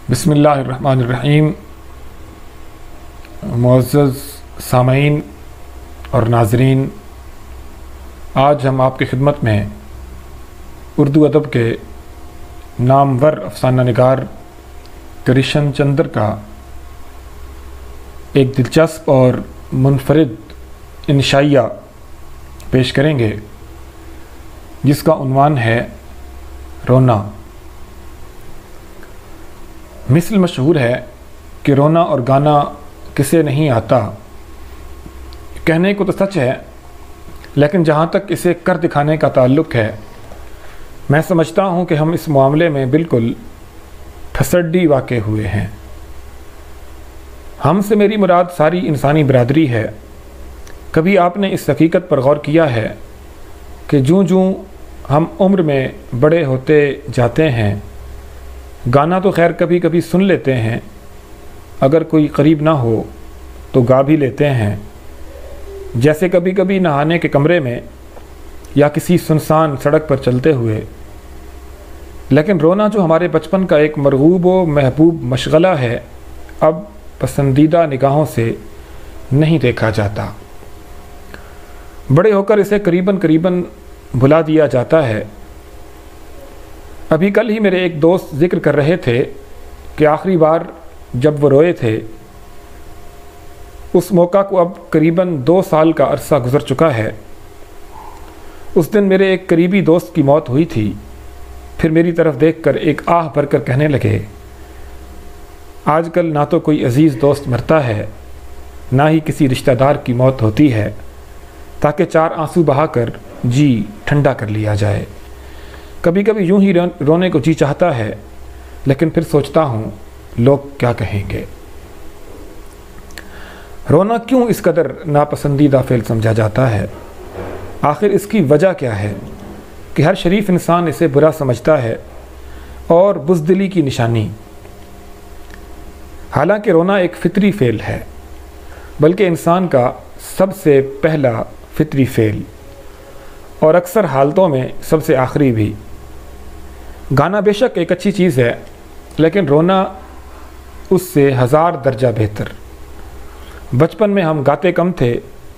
بسم اللہ الرحمن الرحیم۔ معزز سامعین اور ناظرین، آج ہم آپ کی خدمت میں اردو ادب کے نامور افسانہ نگار کرشن چندر کا ایک دلچسپ اور منفرد انشائیہ پیش کریں گے، جس کا عنوان ہے رونا۔ مثل مشہور ہے کہ رونا اور گانا کسے نہیں آتا۔ کہنے کو تو سچ ہے، لیکن جہاں تک اسے کر دکھانے کا تعلق ہے، میں سمجھتا ہوں کہ ہم اس معاملے میں بالکل ٹھسڈی واقع ہوئے ہیں۔ ہم سے میری مراد ساری انسانی برادری ہے۔ کبھی آپ نے اس حقیقت پر غور کیا ہے کہ جوں جوں ہم عمر میں بڑے ہوتے جاتے ہیں، گانا تو خیر کبھی کبھی سن لیتے ہیں، اگر کوئی قریب نہ ہو تو گا بھی لیتے ہیں، جیسے کبھی کبھی نہانے کے کمرے میں یا کسی سنسان سڑک پر چلتے ہوئے۔ لیکن رونا جو ہمارے بچپن کا ایک مرغوب و محبوب مشغلہ ہے، اب پسندیدہ نگاہوں سے نہیں دیکھا جاتا۔ بڑے ہو کر اسے قریباً بھلا دیا جاتا ہے۔ ابھی کل ہی میرے ایک دوست ذکر کر رہے تھے کہ آخری بار جب وہ روئے تھے، اس موقع کو اب قریباً 2 سال کا عرصہ گزر چکا ہے۔ اس دن میرے ایک قریبی دوست کی موت ہوئی تھی۔ پھر میری طرف دیکھ کر ایک آہ بھر کر کہنے لگے، آج کل نہ تو کوئی عزیز دوست مرتا ہے، نہ ہی کسی رشتہ دار کی موت ہوتی ہے تاکہ 4 آنسو بہا کر جی ٹھنڈا کر لیا جائے۔ کبھی کبھی یوں ہی رونے کو جی چاہتا ہے، لیکن پھر سوچتا ہوں لوگ کیا کہیں گے۔ رونا کیوں اس قدر ناپسندیدہ فعل سمجھا جاتا ہے؟ آخر اس کی وجہ کیا ہے کہ ہر شریف انسان اسے برا سمجھتا ہے اور بزدلی کی نشانی؟ حالانکہ رونا ایک فطری فعل ہے، بلکہ انسان کا سب سے پہلا فطری فعل، اور اکثر حالتوں میں سب سے آخری بھی۔ گانا بے شک ایک اچھی چیز ہے، لیکن رونا اس سے 1000 درجہ بہتر۔ بچپن میں ہم گاتے کم تھے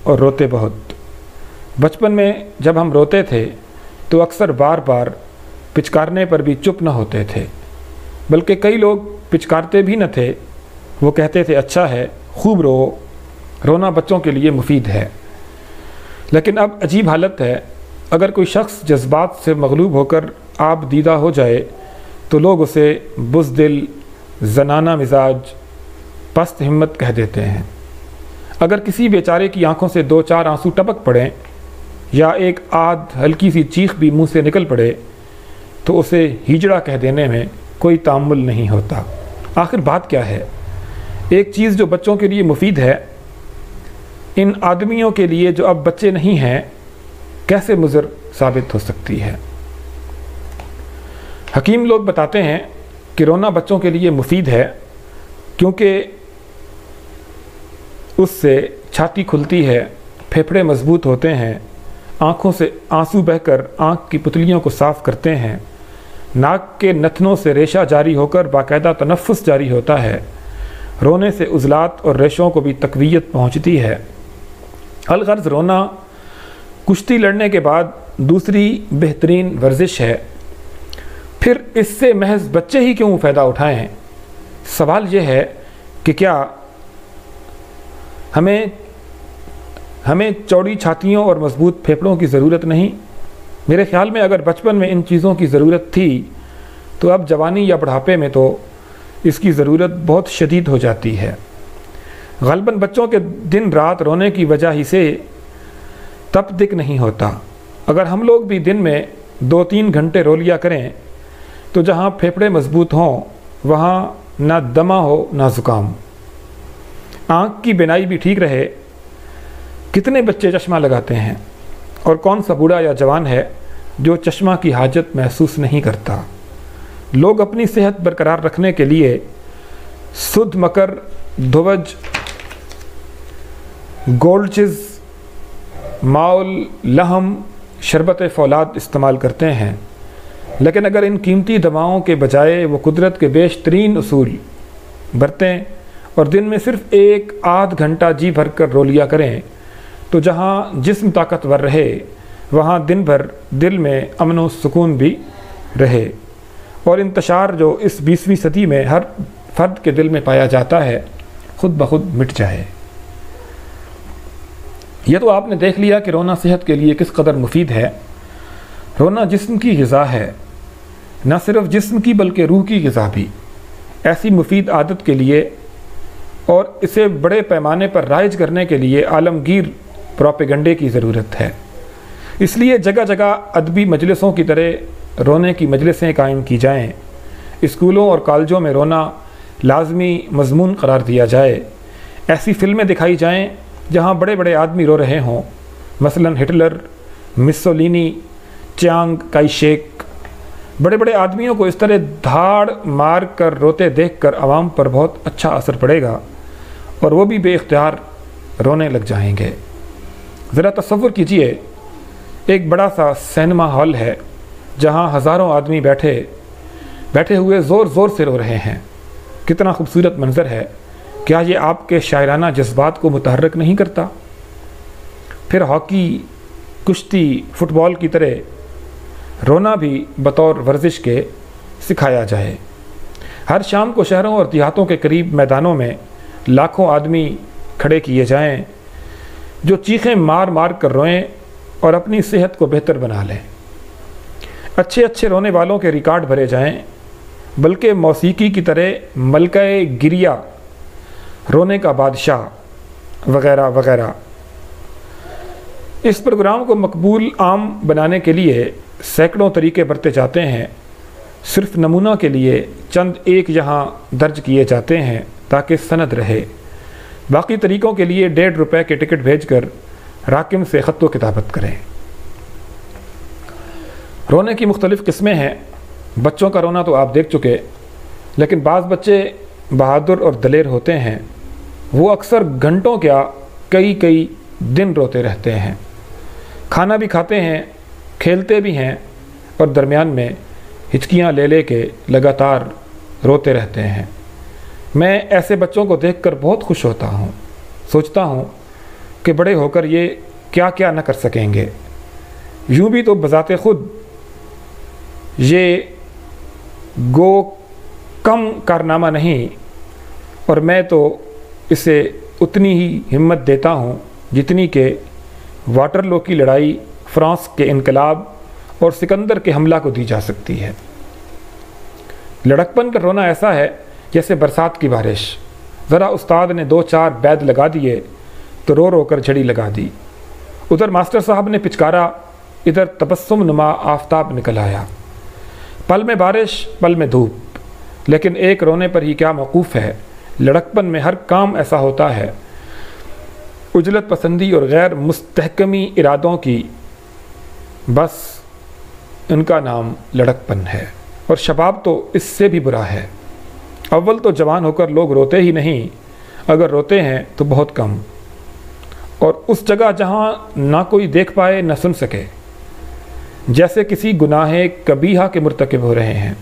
اور روتے بہت۔ بچپن میں جب ہم روتے تھے تو اکثر بار بار پچکارنے پر بھی چپ نہ ہوتے تھے، بلکہ کئی لوگ پچکارتے بھی نہ تھے، وہ کہتے تھے اچھا ہے، خوب رو، رونا بچوں کے لیے مفید ہے۔ لیکن اب عجیب حالت ہے، اگر کوئی شخص جذبات سے مغلوب ہو کر آب دیدہ ہو جائے تو لوگ اسے بزدل، زنانہ مزاج، پست ہمت کہہ دیتے ہیں۔ اگر کسی بیچارے کی آنکھوں سے 2-4 آنسو ٹپک پڑیں یا ایک آدھ ہلکی سی چیخ بھی منہ سے نکل پڑے تو اسے ہجڑا کہہ دینے میں کوئی تامل نہیں ہوتا۔ آخر بات کیا ہے؟ ایک چیز جو بچوں کے لیے مفید ہے، ان آدمیوں کے لیے جو اب بچے نہیں ہیں کیسے مضر ثابت ہو سکتی ہے؟ حکیم لوگ بتاتے ہیں کہ رونا بچوں کے لیے مفید ہے، کیونکہ اس سے چھاتی کھلتی ہے، پھیپھڑے مضبوط ہوتے ہیں، آنکھوں سے آنسو بہہ کر آنکھ کی پتلیوں کو صاف کرتے ہیں، ناک کے نتنوں سے ریشہ جاری ہو کر باقاعدہ تنفس جاری ہوتا ہے، رونے سے عضلات اور ریشوں کو بھی تقویت پہنچتی ہے۔ الغرض رونا کشتی لڑنے کے بعد دوسری بہترین ورزش ہے۔ پھر اس سے محض بچے ہی کیوں فائدہ اٹھائیں؟ سوال یہ ہے کہ کیا ہمیں چوڑی چھاتیوں اور مضبوط پھیپھڑوں کی ضرورت نہیں؟ میرے خیال میں اگر بچپن میں ان چیزوں کی ضرورت تھی تو اب جوانی یا بڑھاپے میں تو اس کی ضرورت بہت شدید ہو جاتی ہے۔ غالباً بچوں کے دن رات رونے کی وجہ ہی سے تپ دق نہیں ہوتا۔ اگر ہم لوگ بھی دن میں 2-3 گھنٹے رو لیا کریں تو جہاں پھیپھڑے مضبوط ہوں وہاں نہ دمہ ہو نہ زکام، آنکھ کی بینائی بھی ٹھیک رہے۔ کتنے بچے چشمہ لگاتے ہیں، اور کون سا بوڑھا یا جوان ہے جو چشمہ کی حاجت محسوس نہیں کرتا؟ لوگ اپنی صحت برقرار رکھنے کے لیے سدھ مکر، دھوج، گولڈچز، ماؤل، لہم، شربت فولاد استعمال کرتے ہیں، لیکن اگر ان قیمتی دواؤں کے بجائے وہ قدرت کے بیشترین اصول برتیں اور دن میں صرف 1-8 گھنٹہ جی بھر کر رو لیا کریں تو جہاں جسم طاقتور رہے وہاں دن بھر دل میں امن و سکون بھی رہے، اور انتشار جو اس 20ویں صدی میں ہر فرد کے دل میں پایا جاتا ہے خود بخود مٹ جائے۔ یہ تو آپ نے دیکھ لیا کہ رونا صحت کے لیے کس قدر مفید ہے۔ رونا جسم کی غذا ہے، نہ صرف جسم کی بلکہ روح کی غذا بھی۔ ایسی مفید عادت کے لیے اور اسے بڑے پیمانے پر رائج کرنے کے لیے عالمگیر پروپیگنڈے کی ضرورت ہے۔ اس لیے جگہ جگہ ادبی مجلسوں کی طرح رونے کی مجلسیں قائم کی جائیں، اسکولوں اور کالجوں میں رونا لازمی مضمون قرار دیا جائے، ایسی فلمیں دکھائی جائیں جہاں بڑے بڑے آدمی رو رہے ہوں، مثلا ہٹلر، مسولینی، چیانگ کائی شیک۔ بڑے بڑے آدمیوں کو اس طرح دھاڑ مار کر روتے دیکھ کر عوام پر بہت اچھا اثر پڑے گا اور وہ بھی بے اختیار رونے لگ جائیں گے۔ ذرا تصور کیجئے، ایک بڑا سا سینما ہال ہے جہاں ہزاروں آدمی بیٹھے ہوئے زور زور سے رو رہے ہیں۔ کتنا خوبصورت منظر ہے، کیا یہ آپ کے شاعرانہ جذبات کو متحرک نہیں کرتا؟ پھر ہاکی، کشتی، فٹ بال کی طرح رونا بھی بطور ورزش کے سکھایا جائے۔ ہر شام کو شہروں اور دیہاتوں کے قریب میدانوں میں لاکھوں آدمی کھڑے کیے جائیں جو چیخیں مار مار کر روئیں اور اپنی صحت کو بہتر بنا لیں۔ اچھے رونے والوں کے ریکارڈ بھرے جائیں، بلکہ موسیقی کی طرح ملکہ گریہ، رونے کا بادشاہ وغیرہ وغیرہ۔ اس پروگرام کو مقبول عام بنانے کے لیے سینکڑوں طریقے برتے جاتے ہیں، صرف نمونہ کے لیے چند ایک یہاں درج کیے جاتے ہیں تاکہ سند رہے۔ باقی طریقوں کے لیے ₹1.5 کے ٹکٹ بھیج کر راکم سے خط و کتابت کریں۔ رونے کی مختلف قسمیں ہیں۔ بچوں کا رونا تو آپ دیکھ چکے، لیکن بعض بچے بہادر اور دلیر ہوتے ہیں، وہ اکثر گھنٹوں کیا کئی دن روتے رہتے ہیں، کھانا بھی کھاتے ہیں، کھیلتے بھی ہیں اور درمیان میں ہچکیاں لے کے لگاتار روتے رہتے ہیں۔ میں ایسے بچوں کو دیکھ کر بہت خوش ہوتا ہوں، سوچتا ہوں کہ بڑے ہو کر یہ کیا نہ کر سکیں گے۔ یوں بھی تو بذات خود یہ گو کم کارنامہ نہیں، اور میں تو اسے اتنی ہی ہمت دیتا ہوں جتنی کہ واٹرلو کی لڑائی، فرانس کے انقلاب اور سکندر کے حملہ کو دی جا سکتی ہے۔ لڑکپن کا رونا ایسا ہے جیسے برسات کی بارش، ذرا استاد نے 2-4 بیت لگا دیے تو رو کر جھڑی لگا دی۔ ادھر ماسٹر صاحب نے پچکارا، ادھر تبسم نما آفتاب نکل آیا۔ پل میں بارش، پل میں دھوپ، لیکن ایک رونے پر ہی کیا موقوف ہے۔ لڑکپن میں ہر کام ایسا ہوتا ہے، عجلت پسندی اور غیر مستحکمی ارادوں کی، بس ان کا نام لڑکپن ہے، اور شباب تو اس سے بھی برا ہے۔ اول تو جوان ہو کر لوگ روتے ہی نہیں، اگر روتے ہیں تو بہت کم، اور اس جگہ جہاں نہ کوئی دیکھ پائے نہ سن سکے، جیسے کسی گناہ قبیحہ کے مرتکب ہو رہے ہیں۔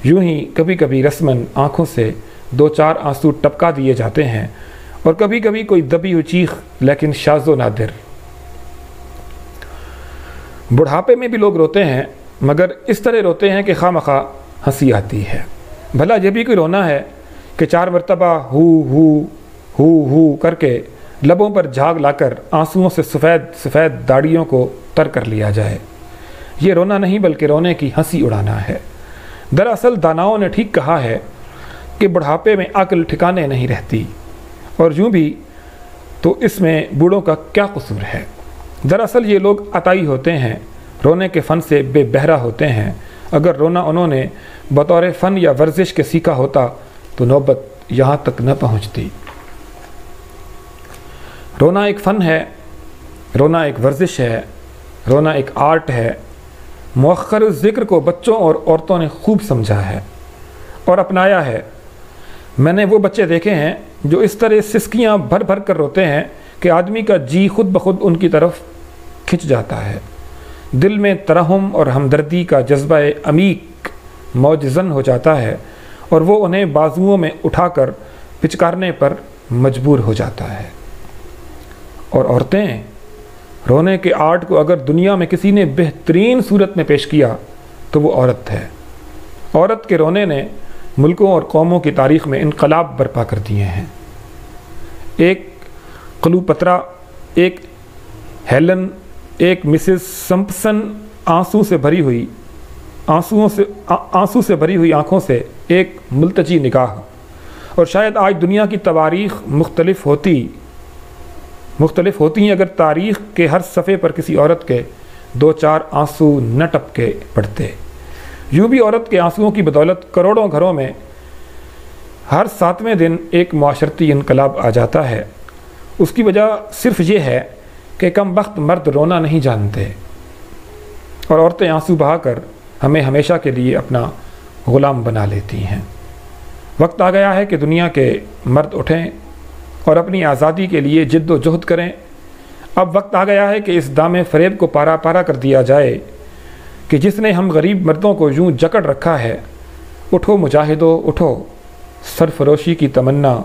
یوں ہی کبھی کبھی رسماً آنکھوں سے 2-4 آنسو ٹپکا دیے جاتے ہیں، اور کبھی کبھی کوئی دبی ہوئی چیخ، لیکن شاذ و نادر۔ بڑھاپے میں بھی لوگ روتے ہیں، مگر اس طرح روتے ہیں کہ خواہ مخواہ ہنسی آتی ہے۔ بھلا یہ بھی کوئی رونا ہے کہ 4 مرتبہ ہو کر کے لبوں پر جھاگ لا کر آنسوؤں سے سفید داڑیوں کو تر کر لیا جائے۔ یہ رونا نہیں بلکہ رونے کی ہنسی اڑانا ہے۔ دراصل داناؤں نے ٹھیک کہا ہے کہ بڑھاپے میں عقل ٹھکانے نہیں رہتی، اور یوں بھی تو اس میں بوڑھوں کا کیا قصور ہے۔ دراصل یہ لوگ عطائی ہوتے ہیں، رونے کے فن سے بے بہرا ہوتے ہیں۔ اگر رونا انہوں نے بطور فن یا ورزش کے سیکھا ہوتا تو نوبت یہاں تک نہ پہنچتی۔ رونا ایک فن ہے، رونا ایک ورزش ہے، رونا ایک آرٹ ہے۔ مؤخر ذکر کو بچوں اور عورتوں نے خوب سمجھا ہے اور اپنایا ہے۔ میں نے وہ بچے دیکھے ہیں جو اس طرح سسکیاں بھر کر روتے ہیں کہ آدمی کا جی خود بخود ان کی طرف کھنچ جاتا ہے۔ دل میں ترحم اور ہمدردی کا جذبہ عمیق موج زن ہو جاتا ہے اور وہ انہیں بازوؤں میں اٹھا کر پچکارنے پر مجبور ہو جاتا ہے۔ اور عورتیں، رونے کے آرٹ کو اگر دنیا میں کسی نے بہترین صورت میں پیش کیا تو وہ عورت ہے۔ عورت کے رونے نے ملکوں اور قوموں کی تاریخ میں انقلاب برپا کر دیے ہیں۔ ایک کلوپترا، ایک ہیلن، ایک مسز سمپسن آنسو سے بھری ہوئی آنکھوں سے ایک ملتجی نگاہ، اور شاید آج دنیا کی تواریخ مختلف ہوتی ہیں اگر تاریخ کے ہر صفحے پر کسی عورت کے 2-4 آنسو نہ ٹپکے پڑتے۔ یوں بھی عورت کے آنسوؤں کی بدولت کروڑوں گھروں میں ہر 7ویں دن ایک معاشرتی انقلاب آ جاتا ہے۔ اس کی وجہ صرف یہ ہے کہ کم بخت مرد رونا نہیں جانتے اور عورتیں آنسو بہا کر ہمیں ہمیشہ کے لیے اپنا غلام بنا لیتی ہیں۔ وقت آ گیا ہے کہ دنیا کے مرد اٹھیں اور اپنی آزادی کے لیے جد و جہد کریں۔ اب وقت آ گیا ہے کہ اس دام فریب کو پارا پارا کر دیا جائے کہ جس نے ہم غریب مردوں کو یوں جکڑ رکھا ہے۔ اٹھو مجاہدو اٹھو، سرفروشی کی تمنا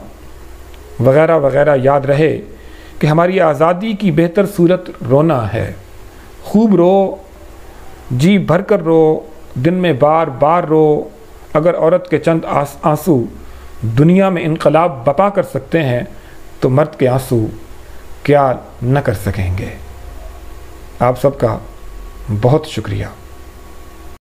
وغیرہ وغیرہ یاد رہے کہ ہماری آزادی کی بہتر صورت رونا ہے۔ خوب رو، جی بھر کر رو، دن میں بار بار رو۔ اگر عورت کے چند آنسو دنیا میں انقلاب بپا کر سکتے ہیں تو مرد کے آنسو کیا نہ کر سکیں گے۔ آپ سب کا بہت شکریہ۔